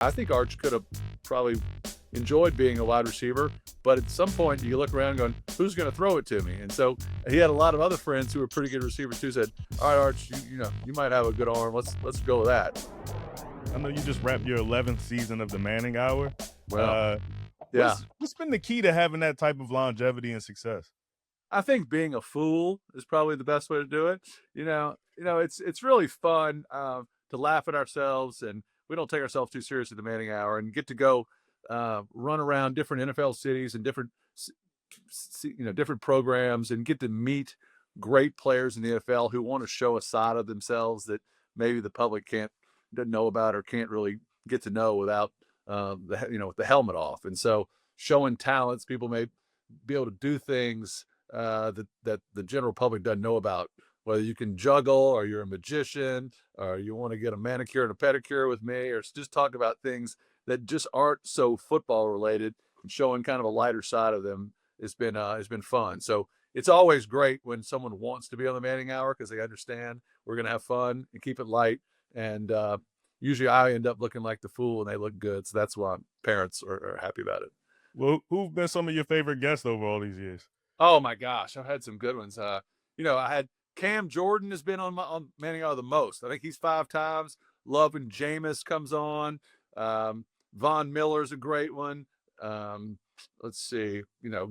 I think Arch could have probably enjoyed being a wide receiver, but at some point you look around going, who's going to throw it to me? And so he had a lot of other friends who were pretty good receivers too. Said, all right, Arch, you might have a good arm. Let's go with that. I know you just wrapped your 11th season of the Manning Hour. Well, Uh, yeah, what's been the key to having that type of longevity and success? I think being a fool is probably the best way to do it. It's really fun to laugh at ourselves, and we don't take ourselves too seriously at the Manning Hour, and get to go run around different NFL cities and different programs, and get to meet great players in the NFL who want to show a side of themselves that maybe the public doesn't know about or can't really get to know without with the helmet off. And so showing talents, people may be able to do things that the general public doesn't know about. Whether you can juggle, or you're a magician, or you want to get a manicure and a pedicure with me, or just talk about things that just aren't so football related, and showing kind of a lighter side of them has been fun. So it's always great when someone wants to be on the Manning Hour because they understand we're going to have fun and keep it light. And usually I end up looking like the fool and they look good. So that's why parents are happy about it. Well, who've been some of your favorite guests over all these years? Oh my gosh, I've had some good ones. I had Cam Jordan has been on Manning Hour the most. I think he's 5 times. Love when Jameis comes on. Von Miller's a great one. Let's see,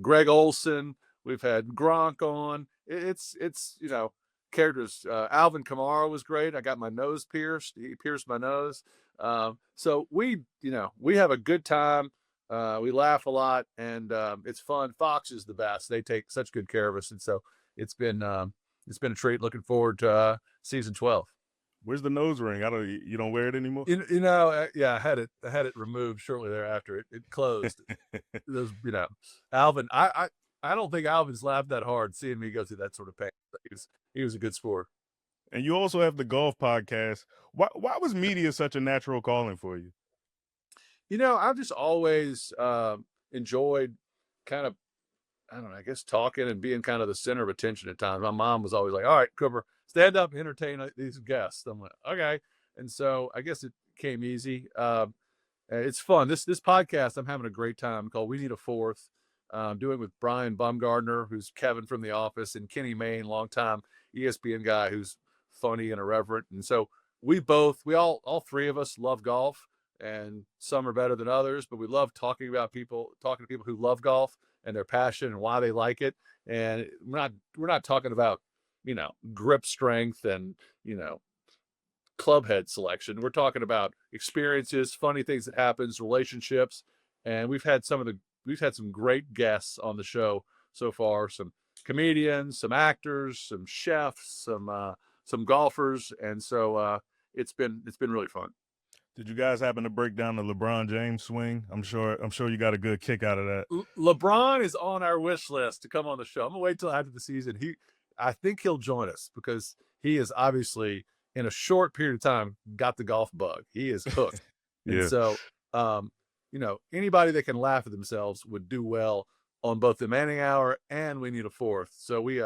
Greg Olson. We've had Gronk on. It's characters. Alvin Kamara was great. I got my nose pierced. He pierced my nose. So we have a good time. We laugh a lot, and it's fun. Fox is the best. They take such good care of us, and so it's been a treat. Looking forward to season 12. Where's the nose ring? You don't wear it anymore? Yeah, I had it removed shortly thereafter. It closed. Those, Alvin. I don't think Alvin's laughed that hard seeing me go through that sort of pain. He was a good sport. And you also have the golf podcast. Why was media such a natural calling for you? I've just always enjoyed kind of, I don't know, I guess talking and being kind of the center of attention at times. My mom was always like, all right, Cooper, stand up, entertain these guests. I'm like, okay. And so I guess it came easy. It's fun. This podcast, I'm having a great time, called We Need a Fourth. Doing with Brian Baumgardner, who's Kevin from The Office, and Kenny Mayne, longtime ESPN guy who's funny and irreverent. And so all three of us love golf, and some are better than others, but we love talking to people who love golf and their passion and why they like it. And we're not talking about, grip strength and, club head selection. We're talking about experiences, funny things that happens, relationships. And we've had some great guests on the show so far. Some comedians, some actors, some chefs, some golfers. And so it's been really fun. Did you guys happen to break down the LeBron James swing? I'm sure you got a good kick out of that. LeBron is on our wish list to come on the show. I'm gonna wait till after the season. I think he'll join us because he is obviously, in a short period of time, got the golf bug. He is hooked. Yeah. And so, anybody that can laugh at themselves would do well on both the Manning Hour and We Need a Fourth. So we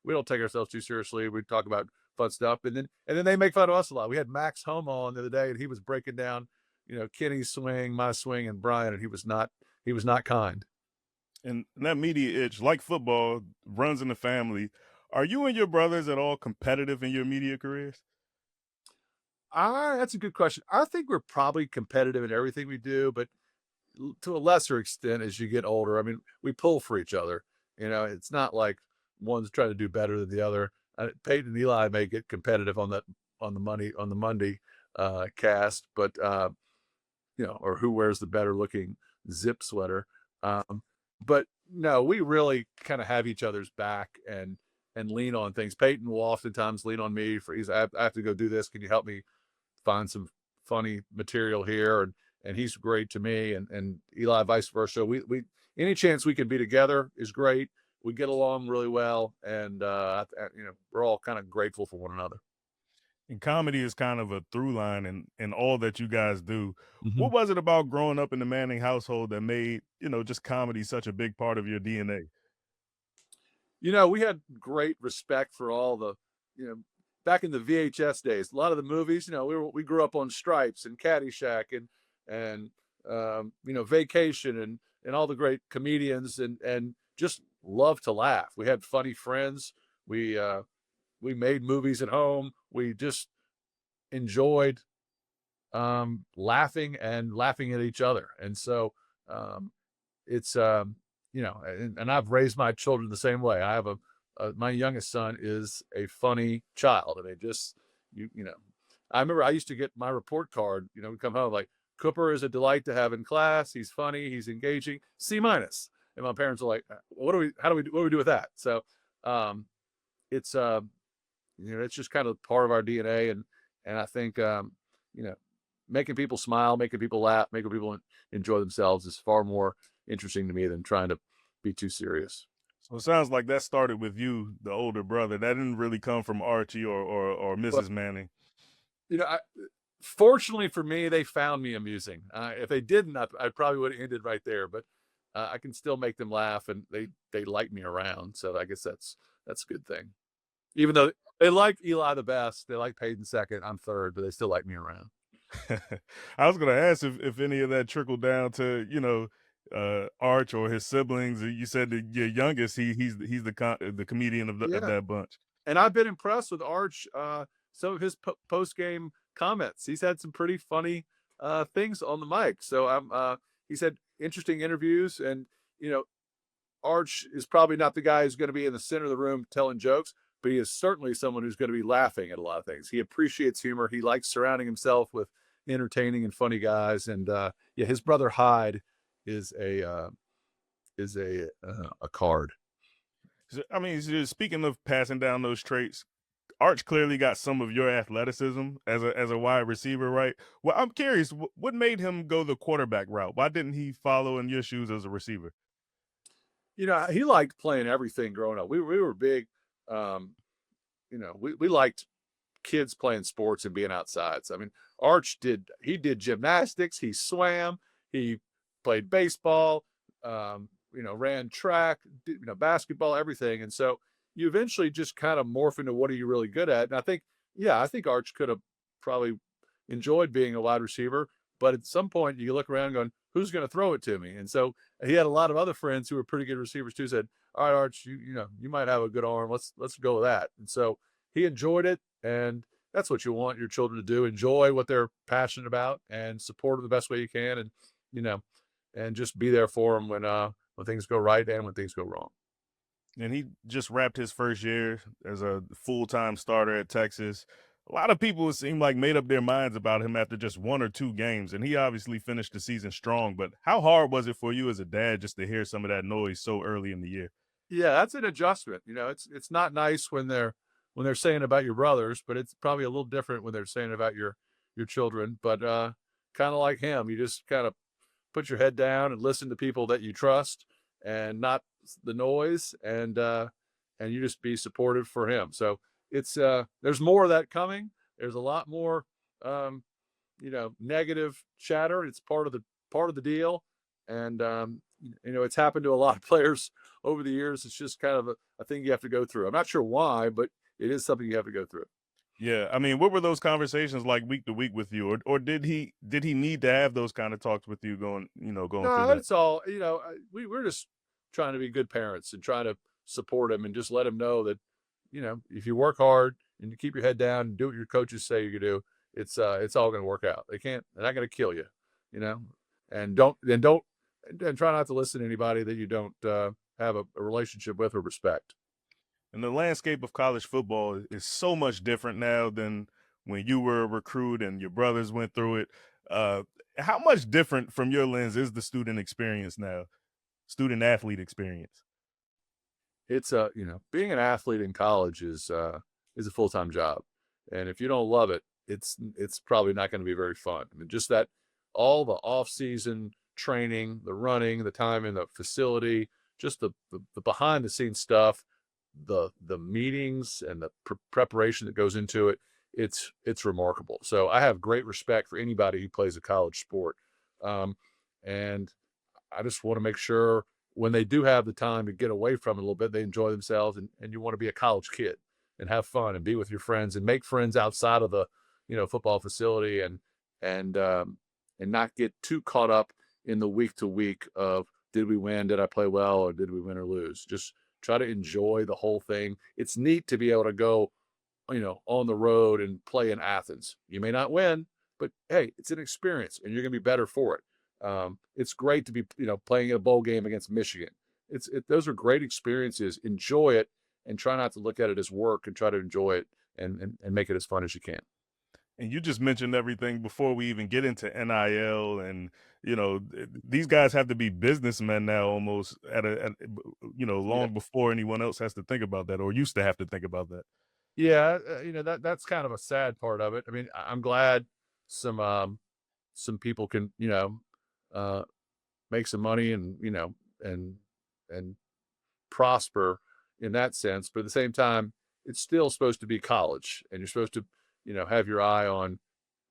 don't take ourselves too seriously. We talk about fun stuff, and then they make fun of us a lot. We had Max Home on the other day, and he was breaking down, Kenny's swing, my swing, and Brian, and he was not kind. And that media itch, like football, runs in the family. Are you and your brothers at all competitive in your media careers? That's a good question. I think we're probably competitive in everything we do, but to a lesser extent as you get older. I mean, we pull for each other. It's not like one's trying to do better than the other. Peyton and Eli may get competitive on the Monday cast, but or who wears the better looking zip sweater. But no, we really kind of have each other's back and lean on things. Peyton will oftentimes lean on me I have to go do this. Can you help me find some funny material here? And he's great to me, and Eli vice versa. We any chance we can be together is great. We get along really well, and we're all kind of grateful for one another. And comedy is kind of a through line in all that you guys do. Mm-hmm. What was it about growing up in the Manning household that made, just comedy such a big part of your DNA? We had great respect for all the, back in the VHS days, a lot of the movies, we grew up on Stripes and Caddyshack and and Vacation, and all the great comedians, and just love to laugh. We had funny friends. We made movies at home. We just enjoyed laughing at each other. And so um, it's and I've raised my children the same way. I have my youngest son is a funny child. I mean, just you know, I remember I used to get my report card. We come home like, Cooper is a delight to have in class. He's funny. He's engaging. C minus. And my parents are like, what do we? How do we? What do we do with that? So um, it's it's just kind of part of our DNA, and I think you know making people smile, making people laugh, making people enjoy themselves is far more interesting to me than trying to be too serious. So it sounds like that started with you, the older brother. That didn't really come from Archie or But Mrs. Manning. you know, I, fortunately for me, they found me amusing. If they didn't, I probably would have ended right there. But I can still make them laugh, and they like me around. So I guess that's a good thing. Even though they like Eli the best, they like Peyton second, I'm third, but they still like me around. I was going to ask if any of that trickled down to Arch or his siblings. You said that your youngest, he's the comedian of Yeah, that bunch. and I've been impressed with Arch. Some of his post game comments. He's had some pretty funny things on the mic. So he's had interesting interviews, and you know, Arch is probably not the guy who's going to be in the center of the room telling jokes, but he is certainly someone who's going to be laughing at a lot of things. He appreciates humor. He likes surrounding himself with entertaining and funny guys. And yeah, his brother Hyde is a card. I mean, speaking of passing down those traits, Arch clearly got some of your athleticism as a wide receiver, right? Well, I'm curious, what made him go the quarterback route? Why didn't he follow in your shoes as a receiver? He liked playing everything growing up. We were big. Um, we liked kids playing sports and being outside. So I mean, Arch did gymnastics, he swam, he played baseball, ran track, basketball, everything. And so you eventually just kind of morph into what are you really good at. And I think Arch could have probably enjoyed being a wide receiver, but at some point you look around going, who's going to throw it to me? And so he had a lot of other friends who were pretty good receivers too. Said, all right, Arch, you might have a good arm. Let's go with that. And so he enjoyed it, and that's what you want your children to do: enjoy what they're passionate about and support them the best way you can, and you know, and just be there for them when things go right and when things go wrong. And he just wrapped his first year as a full-time starter at Texas. A lot of people, it seemed like, made up their minds about him after just one or two games, and he obviously finished the season strong. But how hard was it for you as a dad just to hear some of that noise so early in the year? Yeah, that's an adjustment. It's not nice when they're saying about your brothers, but it's probably a little different when they're saying about your children. But kind of like him, you just kind of put your head down and listen to people that you trust, and not the noise, and you just be supportive for him. So it's there's more of that coming. There's a lot more um, negative chatter. It's part of the deal, and it's happened to a lot of players over the years. It's just kind of a thing you have to go through. I'm not sure why, but it is something you have to go through. Yeah, I mean, what were those conversations like week to week with you, or did he need to have those kind of talks with you going through No, that? it's all we're just trying to be good parents and trying to support him and just let him know that if you work hard and you keep your head down and do what your coaches say you do, it's all going to work out. They're not going to kill you, you know, and don't and try not to listen to anybody that you don't have a relationship with or respect. And the landscape of college football is so much different now than when you were a recruit and your brothers went through it. Uh, how much different from your lens is the student experience now, student athlete experience? It's being an athlete in college is a full-time job, and if you don't love it, it's probably not going to be very fun. I mean, just that all the off-season training, the running, the time in the facility, just the behind the scenes stuff, the meetings and the preparation that goes into it. It's remarkable. So I have great respect for anybody who plays a college sport, um, and I just want to make sure when they do have the time to get away from it a little bit, they enjoy themselves, and you want to be a college kid and have fun and be with your friends and make friends outside of the football facility, and and not get too caught up in the week to week of did we win, did I play well, or did we win or lose. Just try to enjoy the whole thing. It's neat to be able to go, on the road and play in Athens. You may not win, but hey, it's an experience and you're going to be better for it. It's great to be, playing a bowl game against Michigan. Those are great experiences. Enjoy it and try not to look at it as work, and try to enjoy it and make it as fun as you can. And you just mentioned everything before we even get into NIL, and these guys have to be businessmen now, almost Yeah. long before anyone else has to think about that, or used to have to think about that. Yeah, that's kind of a sad part of it. I mean, I'm glad some people can, uh, make some money and, and and prosper in that sense. But at the same time, it's still supposed to be college, and you're supposed to, have your eye on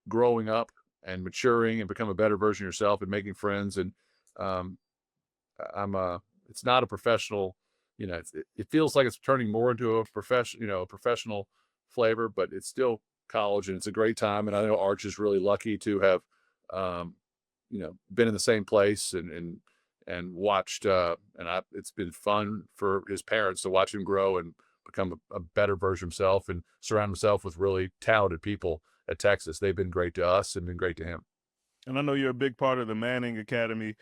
growing up and maturing and become a better version of yourself and making friends. And um, I'm it's not a professional, it feels like it's turning more into a profession, a professional flavor, but it's still college and it's a great time. And I know Arch is really lucky to have, um, been in the same place and watched, it's been fun for his parents to watch him grow and become a better version of himself and surround himself with really talented people at Texas. They've been great to us and been great to him. And I know you're a big part of the Manning Academy.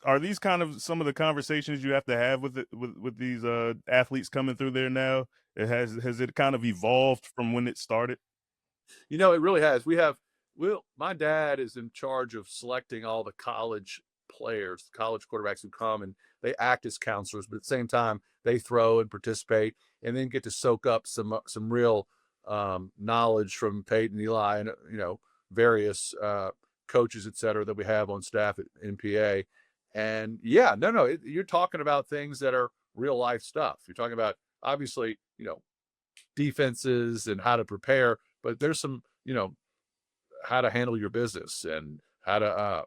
Are these kind of some of the conversations you have to have with these athletes coming through there now? Has it kind of evolved from when it started? It really has. My dad is in charge of selecting all the college players, college quarterbacks who come, and they act as counselors, but at the same time, they throw and participate and then get to soak up some real knowledge from Peyton, Eli, and, various coaches, et cetera, that we have on staff at NPA. And yeah, no, you're talking about things that are real life stuff. You're talking about, obviously, defenses and how to prepare, but there's some, how to handle your business and how to,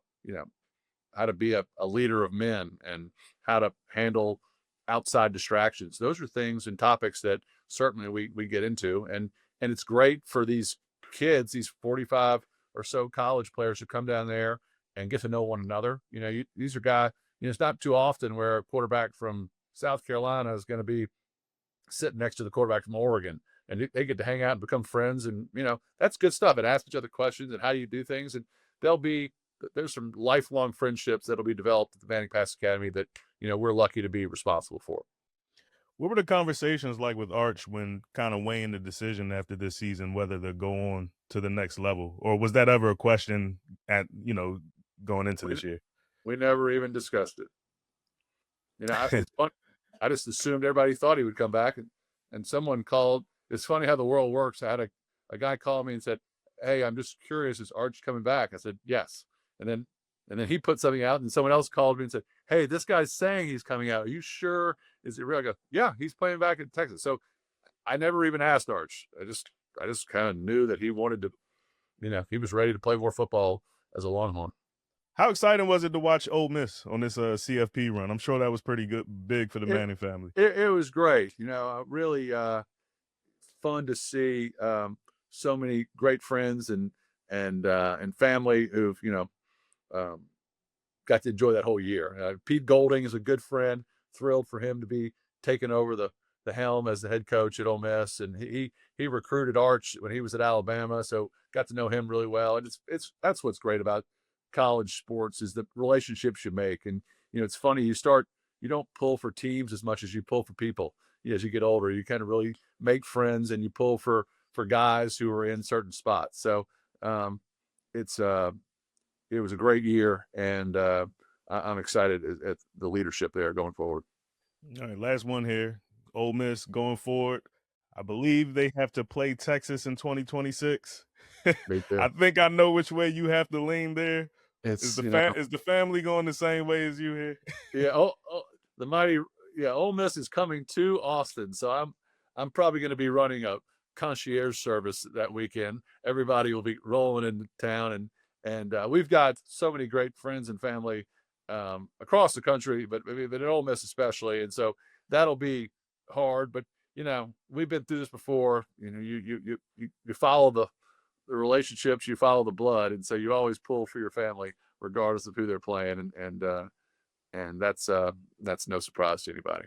how to be a leader of men and how to handle outside distractions. Those are things and topics that certainly we get into. And it's great for these kids, these 45 or so college players who come down there and get to know one another. These are guys, it's not too often where a quarterback from South Carolina is going to be sitting next to the quarterback from Oregon, and they get to hang out and become friends. And, that's good stuff, and ask each other questions and how do you do things. And there's some lifelong friendships that'll be developed at the Manning Pass Academy that, we're lucky to be responsible for. What were the conversations like with Arch when kind of weighing the decision after this season whether to go on to the next level, or was that ever a question at going into We, this year? we never even discussed it. It's fun. I just assumed everybody thought he would come back, and someone called. It's funny how the world works. I had a guy call me and said, "Hey, I'm just curious, is Arch coming back?" I said, "Yes." And then he put something out, and someone else called me and said, "Hey, this guy's saying he's coming out. Are you sure? Is it real?" I go, "Yeah, he's playing back in Texas." So I never even asked Arch. I just kind of knew that he wanted to, he was ready to play more football as a Longhorn. How exciting was it to watch Ole Miss on this CFP run? I'm sure that was pretty big for the It Manning family. it was great. Really fun to see so many great friends and family who've um, got to enjoy that whole year. Pete Golding is a good friend. Thrilled for him to be taking over the helm as the head coach at Ole Miss, and he recruited Arch when he was at Alabama, so got to know him really well. And it's that's what's great about college sports is the relationships you make. And it's funny, you don't pull for teams as much as you pull for people. As you get older, you kind of really make friends and you pull for guys who are in certain spots. So um, it's it was a great year, and I'm excited at the leadership there going forward. All right, last one here. Ole Miss going forward. I believe they have to play Texas in 2026. Me too. I think I know which way you have to lean there. It's Is the family going the same way as you here? yeah. The mighty, yeah. Ole Miss is coming to Austin, so I'm probably going to be running a concierge service that weekend. Everybody will be rolling into town, and we've got so many great friends and family across the country, but at Ole Miss especially, and so that'll be hard. But we've been through this before. You follow the relationships, you follow the blood, and so you always pull for your family regardless of who they're playing, and that's no surprise to anybody.